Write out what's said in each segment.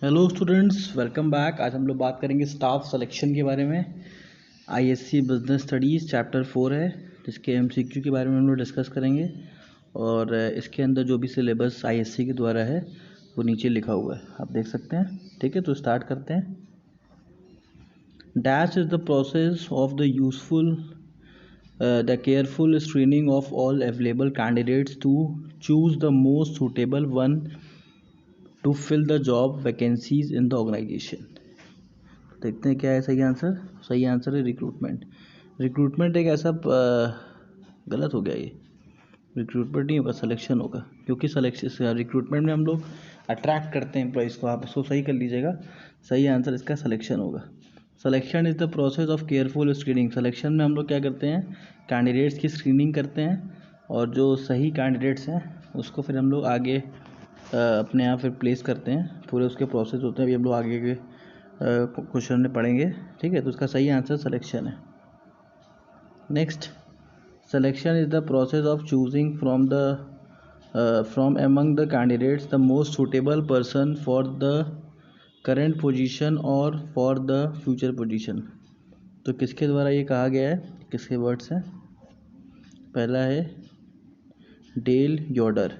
Hello students, welcome back. आज हम लोग बात करेंगे स्टाफ सिलेक्शन के बारे में। आईएससी बिजनेस स्टडीज़ चैप्टर 4 है, जिसके एमसीक्यू के बारे में हम लोग डिस्कस करेंगे। और इसके अंदर जो भी सिलेबस आईएससी के द्वारा है वो नीचे लिखा हुआ है, आप देख सकते हैं। ठीक है, तो स्टार्ट करते हैं। Dash is the process of the useful the careful screening of all available candidates to choose the most suitable one to fill the job vacancies in the organisation. देखते हैं क्या है सही आंसर। सही आंसर है recruitment. Recruitment एक ऐसा गलत हो गया, ये रिक्रूटमेंट नहीं होगा, सिलेक्शन होगा, क्योंकि सिलेक्शन रिक्रूटमेंट में हम लोग अट्रैक्ट करते हैं एम्प्लॉइज़ को। आप इसको सही कर लीजिएगा, सही आंसर इसका सिलेक्शन होगा। Selection is the process of careful screening. Selection में हम लोग क्या करते हैं, कैंडिडेट्स की स्क्रीनिंग करते हैं, और जो सही कैंडिडेट्स हैं उसको फिर हम लोग आगे अपने यहाँ फिर प्लेस करते हैं। पूरे उसके प्रोसेस होते हैं, अभी हम लोग आगे के क्वेश्चन में पढ़ेंगे। ठीक है, तो उसका सही आंसर सिलेक्शन है। Next, selection is the process of choosing from among the candidates the most suitable person for the current position और फॉर द फ्यूचर पोजीशन। तो किसके द्वारा ये कहा गया है, किसके वर्ड्स हैं? पहला है डेल योडर।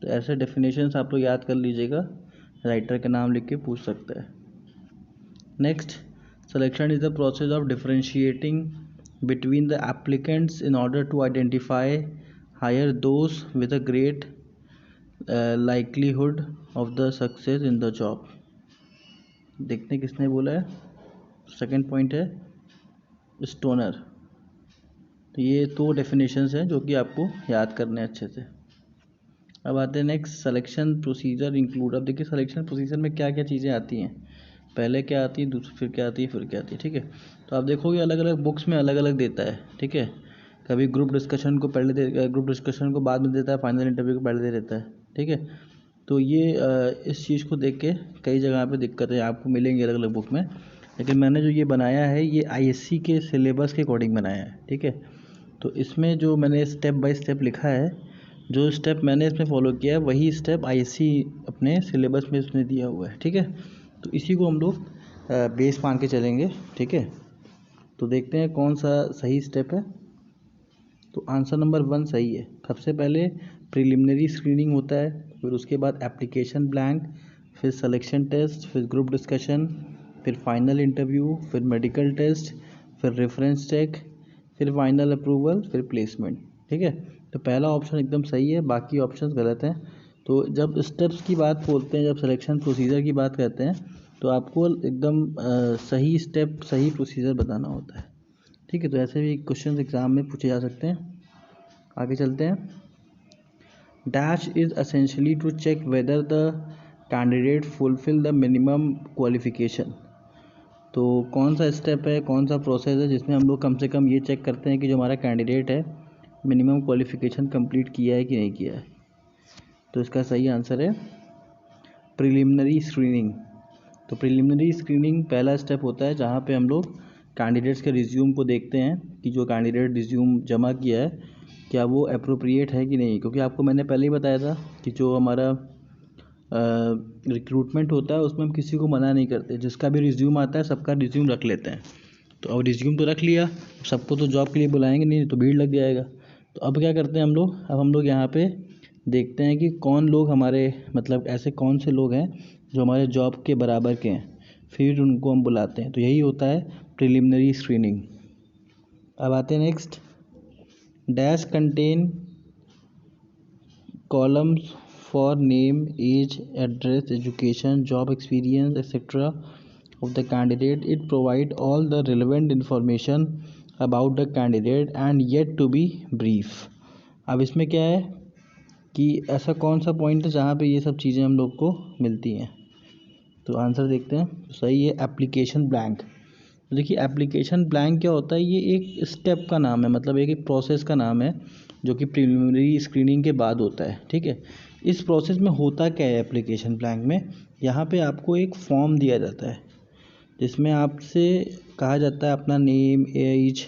तो ऐसे डेफिनेशंस आप लोग याद कर लीजिएगा, राइटर का नाम लिख के पूछ सकता है। Next, selection is the process of differentiating between the applicants in order to identify hire those with a great likelihood of the success in the job। देखते हैं किसने बोला है। सेकंड पॉइंट है स्टोनर। तो ये दो डेफिनेशंस हैं जो कि आपको याद करने अच्छे से। अब आते हैं नेक्स्ट, सिलेक्शन प्रोसीजर इंक्लूड। अब देखिए सिलेक्शन प्रोसीजर में क्या क्या चीज़ें आती हैं, पहले क्या आती है, दूसरी फिर क्या आती है, फिर क्या आती है। ठीक है, तो आप देखोगे अलग अलग बुक्स में अलग अलग देता है। ठीक है, कभी ग्रुप डिस्कशन को पहले दे, ग्रुप डिस्कशन को बाद में देता है, फाइनल इंटरव्यू को पहले दे देता है। ठीक है, तो ये इस चीज़ को देख के कई जगह पे दिक्कतें आपको मिलेंगी अलग अलग बुक में, लेकिन मैंने जो ये बनाया है ये आईएससी के सिलेबस के अकॉर्डिंग बनाया है। ठीक है, तो इसमें जो मैंने स्टेप बाय स्टेप लिखा है, जो स्टेप मैंने इसमें फॉलो किया है वही स्टेप आईएससी अपने सिलेबस में इसने दिया हुआ है। ठीक है, तो इसी को हम लोग बेस मान के चलेंगे। ठीक है, तो देखते हैं कौन सा सही स्टेप है। तो आंसर नंबर 1 सही है। सबसे पहले प्रिलिमिनरी स्क्रीनिंग होता है, फिर उसके बाद एप्लीकेशन ब्लैंक, फिर सिलेक्शन टेस्ट, फिर ग्रुप डिस्कशन, फिर फाइनल इंटरव्यू, फिर मेडिकल टेस्ट, फिर रेफरेंस चेक, फिर फाइनल अप्रूवल, फिर प्लेसमेंट। ठीक है, तो पहला ऑप्शन एकदम सही है, बाकी ऑप्शंस गलत हैं। तो जब स्टेप्स की बात बोलते हैं, जब सिलेक्शन प्रोसीजर की बात करते हैं, तो आपको एकदम सही स्टेप सही प्रोसीजर बताना होता है। ठीक है, तो ऐसे भी क्वेश्चन एग्जाम में पूछे जा सकते हैं। आगे चलते हैं। Dash is essentially to check whether the candidate fulfil the minimum qualification. तो कौन सा स्टेप है, कौन सा प्रोसेस है जिसमें हम लोग कम से कम ये चेक करते हैं कि जो हमारा कैंडिडेट है मिनिमम क्वालिफिकेशन कंप्लीट किया है कि नहीं किया है। तो इसका सही आंसर है प्रिलिमिनरी स्क्रीनिंग। तो प्रिलिमिनरी स्क्रीनिंग पहला स्टेप होता है जहाँ पे हम लोग कैंडिडेट्स के रिज्यूम को देखते हैं कि जो कैंडिडेट रिज्यूम जमा किया है क्या वो अप्रोप्रिएट है कि नहीं। क्योंकि आपको मैंने पहले ही बताया था कि जो हमारा रिक्रूटमेंट होता है उसमें हम किसी को मना नहीं करते, जिसका भी रिज्यूम आता है सबका रिज्यूम रख लेते हैं। तो अब रिज्यूम तो रख लिया, सबको तो जॉब के लिए बुलाएंगे नहीं, तो भीड़ लग जाएगा। तो अब क्या करते हैं हम लोग, अब हम लोग यहाँ पे देखते हैं कि कौन लोग हमारे मतलब ऐसे कौन से लोग हैं जो हमारे जॉब के बराबर के हैं, फिर उनको हम बुलाते हैं। तो यही होता है प्रिलिमिनरी स्क्रीनिंग। अब आते हैं next, dash contain columns for name, age, address, education, job experience, etc. of the candidate. It provide all the relevant information about the candidate and yet to be brief। अब इसमें क्या है कि ऐसा कौन सा पॉइंट है जहाँ पे ये सब चीज़ें हम लोग को मिलती हैं। तो आंसर देखते हैं, तो सही है एप्लीकेशन ब्लैंक। देखिए एप्लीकेशन ब्लैंक क्या होता है, ये एक स्टेप का नाम है, मतलब एक प्रोसेस का नाम है जो कि प्रिलिमिनरी स्क्रीनिंग के बाद होता है। ठीक है, इस प्रोसेस में होता क्या है एप्लीकेशन ब्लैंक में, यहाँ पे आपको एक फॉर्म दिया जाता है जिसमें आपसे कहा जाता है अपना name, age,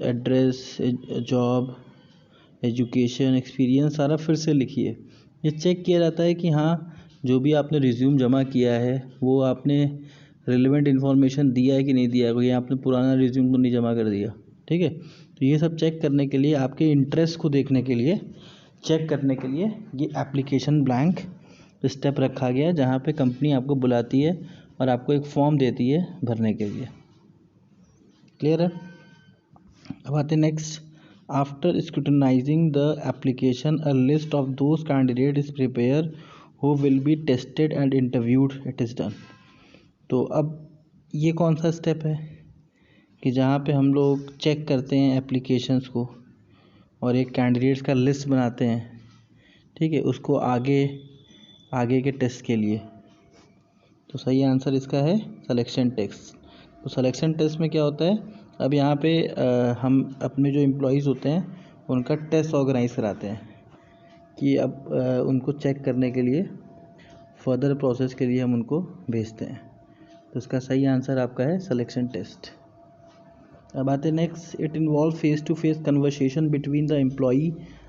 address, job, education, experience सारा फिर से लिखिए। ये चेक किया जाता है कि हाँ जो भी आपने रिज्यूम जमा किया है वो आपने रिलेवेंट इन्फॉर्मेशन दिया है कि नहीं दिया है, या आपने पुराना रिज्यूम तो नहीं जमा कर दिया। ठीक है, तो ये सब चेक करने के लिए, आपके इंटरेस्ट को देखने के लिए, चेक करने के लिए ये एप्लीकेशन ब्लैंक स्टेप रखा गया है, जहाँ पे कंपनी आपको बुलाती है और आपको एक फॉर्म देती है भरने के लिए। क्लियर है? अब आते हैं next. After scrutinising the application a list of those candidate is prepare who will be tested and interviewed, it is done. तो अब ये कौन सा स्टेप है कि जहाँ पे हम लोग चेक करते हैं एप्लीकेशंस को और एक कैंडिडेट्स का लिस्ट बनाते हैं, ठीक है, उसको आगे के टेस्ट के लिए। तो सही आंसर इसका है सिलेक्शन टेस्ट। तो सिलेक्शन टेस्ट में क्या होता है, अब यहाँ पे हम अपने जो एम्प्लॉयज़ होते हैं उनका टेस्ट ऑर्गेनाइज कराते हैं कि अब उनको चेक करने के लिए फर्दर प्रोसेस के लिए हम उनको भेजते हैं। तो इसका सही आंसर आपका है सिलेक्शन टेस्ट। अब आते हैं next. It involve face to face conversation between the employee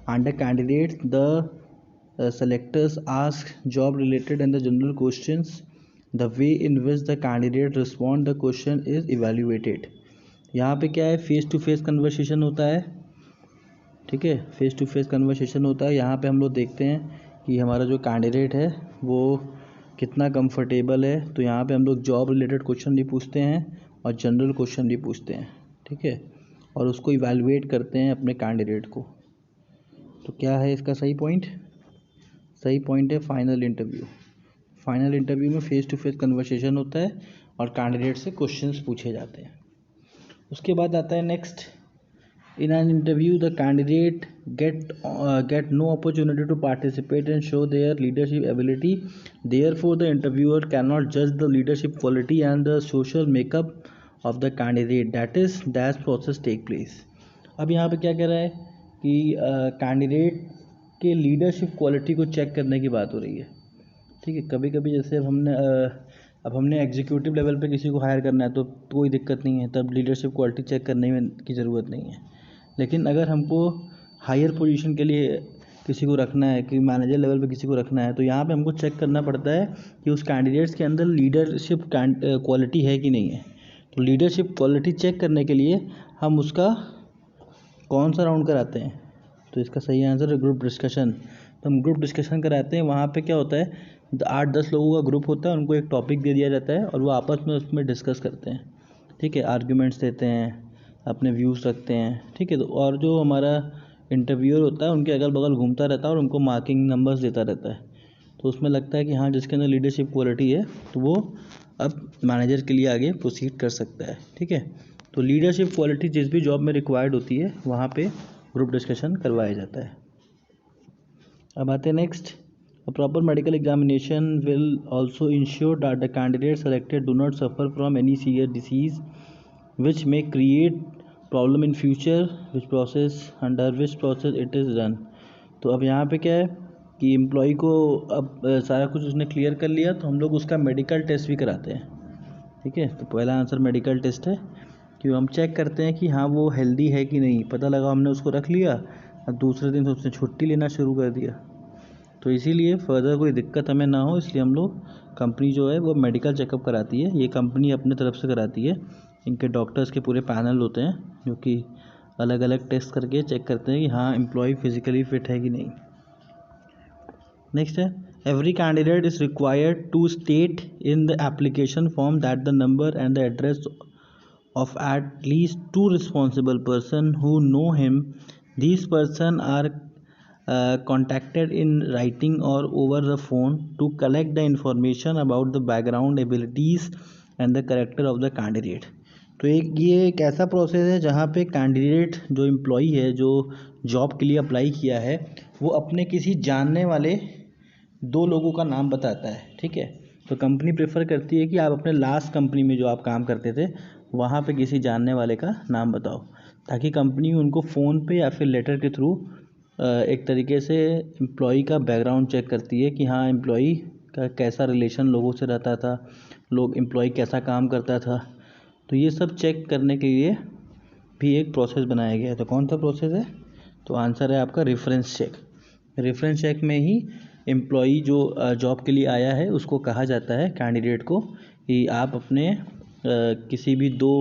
and the candidate. The selectors ask job related and the general questions. The way in which the candidate respond the question is evaluated. यहाँ पे क्या है, face to face conversation होता है। ठीक है, face to face conversation होता है। यहाँ पे हम लोग देखते हैं कि हमारा जो कैंडिडेट है वो कितना कंफर्टेबल है। तो यहाँ पे हम लोग जॉब रिलेटेड क्वेश्चन भी पूछते हैं और जनरल क्वेश्चन भी पूछते हैं। ठीक है, और उसको इवैल्यूएट करते हैं अपने कैंडिडेट को। तो क्या है इसका सही पॉइंट? सही पॉइंट है फाइनल इंटरव्यू। फाइनल इंटरव्यू में फेस टू फेस कन्वर्सेशन होता है और कैंडिडेट से क्वेश्चंस पूछे जाते हैं। उसके बाद आता है next. In an interview, the candidate get no opportunity to participate and show their leadership ability. Therefore, the interviewer cannot judge the leadership quality and the social makeup of the candidate. That is, that process take place. अब यहाँ पे क्या कह रहा है कि candidate के leadership quality को चेक करने की बात हो रही है। ठीक है, कभी कभी जैसे अब हमने एग्जीक्यूटिव लेवल पे किसी को हायर करना है तो कोई दिक्कत नहीं है, तब लीडरशिप क्वालिटी चेक करने में की ज़रूरत नहीं है। लेकिन अगर हमको हायर पोजीशन के लिए किसी को रखना है, कि मैनेजर लेवल पे किसी को रखना है, तो यहाँ पे हमको चेक करना पड़ता है कि उस कैंडिडेट्स के अंदर लीडरशिप क्वालिटी है कि नहीं है। तो लीडरशिप क्वालिटी चेक करने के लिए हम उसका कौन सा राउंड कराते हैं? तो इसका सही आंसर है ग्रुप डिस्कशन। तो हम ग्रुप डिस्कशन कराते हैं। वहाँ पे क्या होता है, 8-10 लोगों का ग्रुप होता है, उनको एक टॉपिक दे दिया जाता है और वो आपस में उसमें डिस्कस करते हैं। ठीक है, आर्ग्यूमेंट्स देते हैं, अपने व्यूज़ रखते हैं। ठीक है, तो और जो हमारा इंटरव्यूअर होता है उनके अगल बगल घूमता रहता है और उनको मार्किंग नंबर्स देता रहता है। तो उसमें लगता है कि हाँ, जिसके अंदर लीडरशिप क्वालिटी है तो वो अब मैनेजर के लिए आगे प्रोसीड कर सकता है। ठीक है, तो लीडरशिप क्वालिटी जिस भी जॉब में रिक्वायर्ड होती है वहाँ पे ग्रुप डिस्कशन करवाया जाता है। अब आते हैं next. A proper medical examination will also ensure that the candidate selected do not suffer from any serious disease which may create problem in future, under which process it is done। तो अब यहाँ पे क्या है कि employ को अब सारा कुछ उसने क्लियर कर लिया तो हम लोग उसका मेडिकल टेस्ट भी कराते हैं। ठीक है, तो पहला आंसर मेडिकल टेस्ट है कि हम चेक करते हैं कि हाँ वो हेल्दी है कि नहीं। पता लगा हमने उसको रख लिया, अब दूसरे दिन से उसने छुट्टी लेना शुरू कर दिया, तो इसीलिए फर्दर कोई दिक्कत हमें ना हो, इसलिए हम लोग कंपनी जो है वो मेडिकल चेकअप कराती है। ये कंपनी अपने तरफ से कराती है। इनके डॉक्टर्स के पूरे पैनल होते हैं जो कि अलग अलग टेस्ट करके चेक करते हैं कि हाँ एम्प्लॉय फिजिकली फिट है कि नहीं। नेक्स्ट है, every candidate is required to state in the application form that the number and the address of at least 2 responsible person who know him. These person are contacted in writing or over the phone to collect the information about the background, abilities and the character of the candidate। तो ये एक ऐसा process है जहाँ पे candidate जो employee है, जो जॉब के लिए अप्लाई किया है, वो अपने किसी जानने वाले 2 लोगों का नाम बताता है। ठीक है, तो कंपनी प्रेफर करती है कि आप अपने लास्ट कंपनी में जो आप काम करते थे वहाँ पे किसी जानने वाले का नाम बताओ, ताकि कंपनी उनको फ़ोन पे या फिर लेटर के थ्रू एक तरीके से एम्प्लॉई का बैकग्राउंड चेक करती है कि हाँ एम्प्लॉई का कैसा रिलेशन लोगों से रहता था, एम्प्लॉई कैसा काम करता था। तो ये सब चेक करने के लिए भी एक प्रोसेस बनाया गया है। तो कौन सा प्रोसेस है? तो आंसर है आपका रेफरेंस चेक। रेफरेंस चेक में ही एम्प्लॉई जो जॉब के लिए आया है उसको कहा जाता है, कैंडिडेट को, कि आप अपने किसी भी 2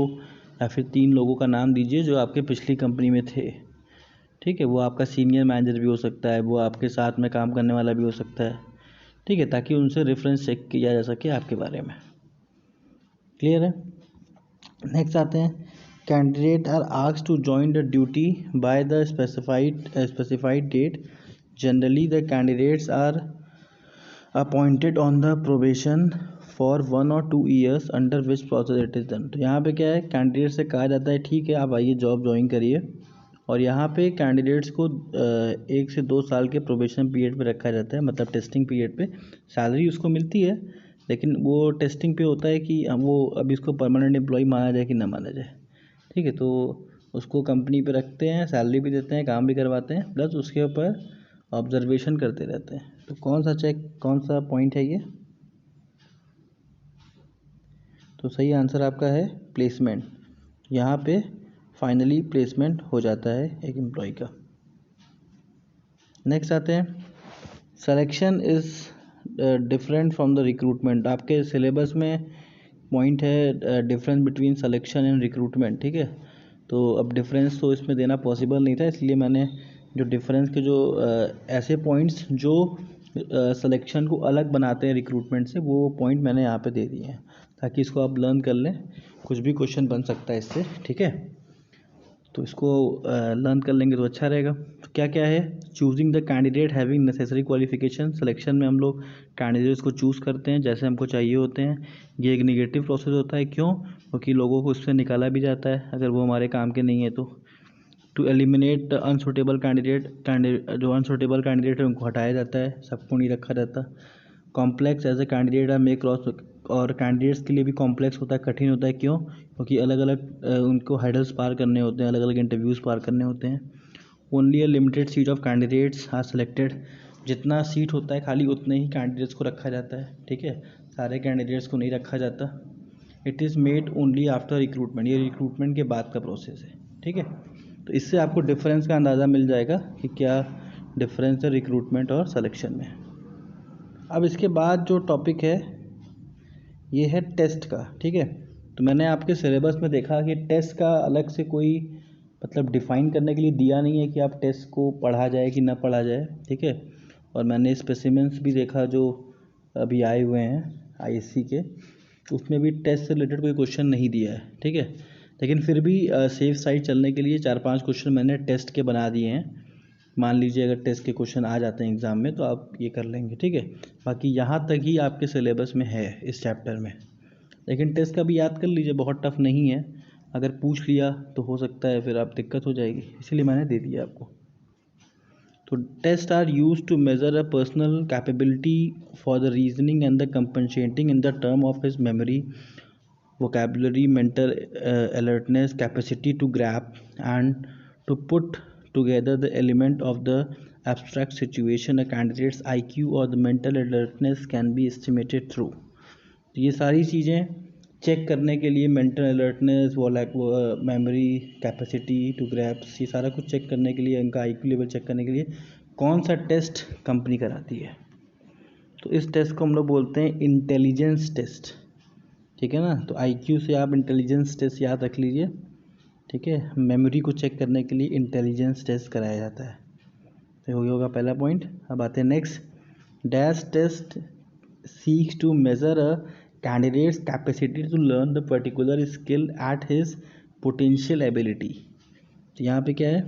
या फिर 3 लोगों का नाम दीजिए जो आपके पिछली कंपनी में थे। ठीक है, वो आपका सीनियर मैनेजर भी हो सकता है, वो आपके साथ में काम करने वाला भी हो सकता है। ठीक है, ताकि उनसे रेफरेंस चेक किया जा सके आपके बारे में। क्लियर है। नेक्स्ट आते हैं, candidate are asked to join the duty by the specified date. Generally the candidates are appointed on the probation for 1 or 2 years under which process it is done. तो यहाँ पे क्या है, कैंडिडेट से कहा जाता है ठीक है आप आइए जॉब ज्वाइन करिए, और यहाँ पे कैंडिडेट्स को 1 से 2 साल के प्रोबेशन पीरियड पे रखा जाता है, मतलब टेस्टिंग पीरियड पे। सैलरी उसको मिलती है, लेकिन वो टेस्टिंग पे होता है कि वो अब इसको परमानेंट एम्प्लॉय माना जाए कि ना माना जाए। ठीक है, तो उसको कंपनी पे रखते हैं, सैलरी भी देते हैं, काम भी करवाते हैं, प्लस उसके ऊपर ऑब्जर्वेशन करते रहते हैं। तो कौन सा पॉइंट है ये? तो सही आंसर आपका है प्लेसमेंट। यहाँ पे फाइनली प्लेसमेंट हो जाता है एक एम्प्लॉय का। नेक्स्ट आते हैं, selection is different from the recruitment. आपके सिलेबस में पॉइंट है difference between selection and recruitment. ठीक है, तो अब डिफरेंस तो इसमें देना पॉसिबल नहीं था, इसलिए मैंने जो डिफरेंस के जो ऐसे पॉइंट्स जो सिलेक्शन को अलग बनाते हैं रिक्रूटमेंट से, वो पॉइंट मैंने यहाँ पे दे दिए हैं ताकि इसको आप लर्न कर लें। कुछ भी क्वेश्चन बन सकता है इससे। ठीक है, तो इसको लर्न कर लेंगे तो अच्छा रहेगा। तो क्या क्या है, choosing the candidate having necessary qualification. Selection में हम लोग कैंडिडेट्स को चूज़ करते हैं जैसे हमको चाहिए होते हैं। ये एक निगेटिव प्रोसेस होता है, क्यों? क्योंकि लोगों को उससे निकाला भी जाता है अगर वो हमारे काम के नहीं है तो। टू एलिमिनेट अनसुटेबल कैंडिडेट, जो अनसुटेबल कैंडिडेट है उनको हटाया जाता है, सबको नहीं रखा जाता। Complex as a candidate may cross, और कैंडिडेट्स के लिए भी कॉम्प्लेक्स होता है, कठिन होता है, क्यों? क्योंकि अलग अलग उनको हाइडल्स पार करने होते हैं, अलग अलग इंटरव्यूज़ पार करने होते हैं। Only a limited seat of candidates are selected. जितना सीट होता है खाली उतने ही कैंडिडेट्स को रखा जाता है। ठीक है, सारे कैंडिडेट्स को नहीं रखा जाता। It is made only after recruitment. ये रिक्रूटमेंट के बाद का प्रोसेस है। ठीक है, तो इससे आपको डिफरेंस का अंदाज़ा मिल जाएगा कि क्या डिफरेंस है रिक्रूटमेंट और सिलेक्शन में। अब इसके बाद जो टॉपिक है ये है टेस्ट का। ठीक है, तो मैंने आपके सिलेबस में देखा कि टेस्ट का अलग से कोई मतलब डिफ़ाइन करने के लिए दिया नहीं है कि आप टेस्ट को पढ़ा जाए कि ना पढ़ा जाए। ठीक है, और मैंने स्पेसिमेंस भी देखा जो अभी आए हुए हैं आईएससी के, उसमें भी टेस्ट से रिलेटेड कोई क्वेश्चन नहीं दिया है। ठीक है, लेकिन फिर भी सेफ साइड चलने के लिए 4-5 क्वेश्चन मैंने टेस्ट के बना दिए हैं। मान लीजिए अगर टेस्ट के क्वेश्चन आ जाते हैं एग्ज़ाम में तो आप ये कर लेंगे। ठीक है, बाकी यहाँ तक ही आपके सिलेबस में है इस चैप्टर में, लेकिन टेस्ट का भी याद कर लीजिए, बहुत टफ नहीं है। अगर पूछ लिया तो हो सकता है फिर आप दिक्कत हो जाएगी, इसीलिए मैंने दे दिया आपको। तो test are use to measure a personal capability for the reasoning and the compensating in the term of his memory, vocabulary, mental alertness, capacity to grasp and to put together the element of the abstract situation. A candidate's IQ or the mental alertness can be estimated through. तो ये सारी चीज़ें check करने के लिए mental alertness, memory, capacity to grasp, ये सारा कुछ चेक करने के लिए, उनका IQ लेवल चेक करने के लिए कौन सा टेस्ट कंपनी कराती है? तो इस टेस्ट को हम लोग बोलते हैं इंटेलिजेंस टेस्ट। ठीक है ना, तो IQ से आप इंटेलिजेंस टेस्ट याद रख लीजिए। ठीक है, मेमोरी को चेक करने के लिए इंटेलिजेंस टेस्ट कराया जाता है। तो हो गया होगा पहला पॉइंट। अब आते हैं next, dash test seeks to measure a candidate's capacity to learn the particular skill at his potential ability. तो यहाँ पे क्या है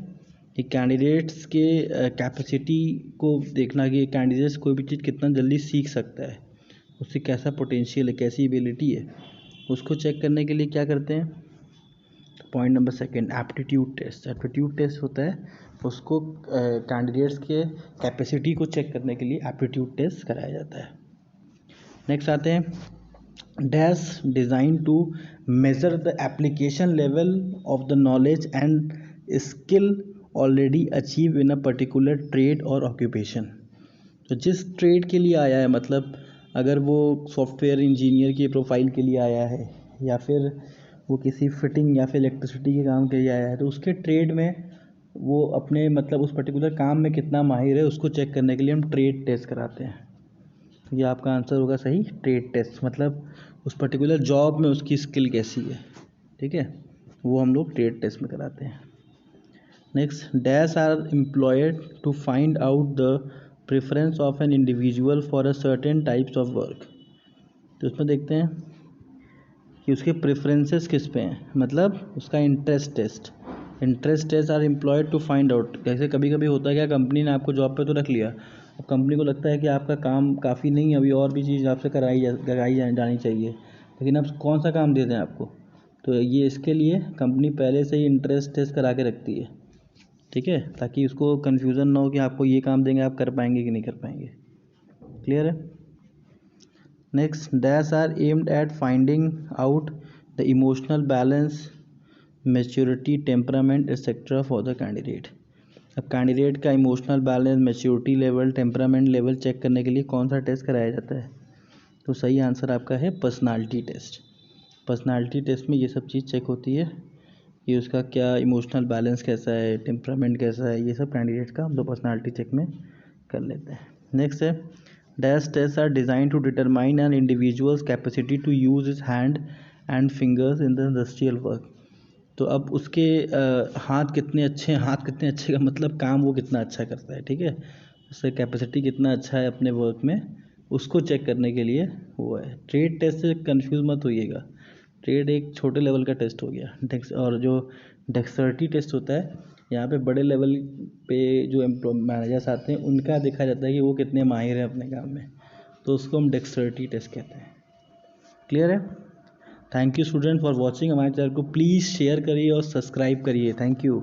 कि कैंडिडेट्स के कैपेसिटी को देखना कि कैंडिडेट्स कोई भी चीज़ कितना जल्दी सीख सकता है, उससे कैसा पोटेंशियल है, कैसी एबिलिटी है, उसको चेक करने के लिए क्या करते हैं। Point number second, aptitude test. Aptitude test होता है, उसको कैंडिडेट्स के कैपेसिटी को चेक करने के लिए एप्टीट्यूड टेस्ट कराया जाता है। नेक्स्ट आते हैं, dash design to measure the application level of the knowledge and skill already achieve in a particular trade और ऑक्यूपेशन। तो जिस ट्रेड के लिए आया है, मतलब अगर वो सॉफ्टवेयर इंजीनियर की प्रोफाइल के लिए आया है या फिर वो किसी फिटिंग या फिर इलेक्ट्रिसिटी के काम के लिए आया है, तो उसके ट्रेड में वो अपने मतलब उस पर्टिकुलर काम में कितना माहिर है उसको चेक करने के लिए हम ट्रेड टेस्ट कराते हैं। ये आपका आंसर होगा सही, ट्रेड टेस्ट मतलब उस पर्टिकुलर जॉब में उसकी स्किल कैसी है, ठीक है, वो हम लोग ट्रेड टेस्ट में कराते हैं। Next, dash are employed to find out the preference of an individual for a certain types of work. तो उसमें देखते हैं कि उसके प्रेफरेंसेस किस पे हैं, मतलब उसका interest test. Interest test are employed to find out, जैसे कभी कभी होता है क्या, कंपनी ने आपको जॉब पे तो रख लिया, अब कंपनी को लगता है कि आपका काम काफ़ी नहीं है, अभी और भी चीज़ आपसे कराई जानी चाहिए, लेकिन अब कौन सा काम दे दें आपको। तो ये इसके लिए कंपनी पहले से ही इंटरेस्ट टेस्ट करा के रखती है, ठीक है, ताकि उसको कन्फ्यूज़न ना हो कि आपको ये काम देंगे आप कर पाएंगे कि नहीं कर पाएंगे। क्लियर है। Next, dash are aimed at finding out the emotional balance, maturity, temperament etcetera for the candidate. अब कैंडिडेट का emotional balance, maturity level, temperament level check करने के लिए कौन सा टेस्ट कराया जाता है? तो सही आंसर आपका है पर्सनालिटी टेस्ट। पर्सनालिटी टेस्ट में ये सब चीज़ चेक होती है कि उसका क्या इमोशनल बैलेंस कैसा है, टेम्परामेंट कैसा है, ये सब कैंडिडेट का हम लोग पर्सनालिटी चेक में कर लेते हैं। नेक्स्ट है, dash test are designed to determine an individual's capacity to use his hand and fingers in the industrial work. तो अब उसके हाथ कितने अच्छे हैं, हाथ कितने अच्छे का मतलब काम वो कितना अच्छा करता है, ठीक है, उससे कैपेसिटी कितना अच्छा है अपने वर्क में, उसको चेक करने के लिए वो है। ट्रेड टेस्ट से कंफ्यूज मत होइएगा, ट्रेड एक छोटे लेवल का टेस्ट हो गया, और जो डेक्सटर्टी टेस्ट होता है यहाँ पे बड़े लेवल पे जो मैनेजर्स आते हैं उनका देखा जाता है कि वो कितने माहिर हैं अपने काम में, तो उसको हम डेक्सटर्टी टेस्ट कहते हैं। क्लियर है। Thank you student for watching. हमारे चैनल को प्लीज़ शेयर करिए और सब्सक्राइब करिए। Thank you.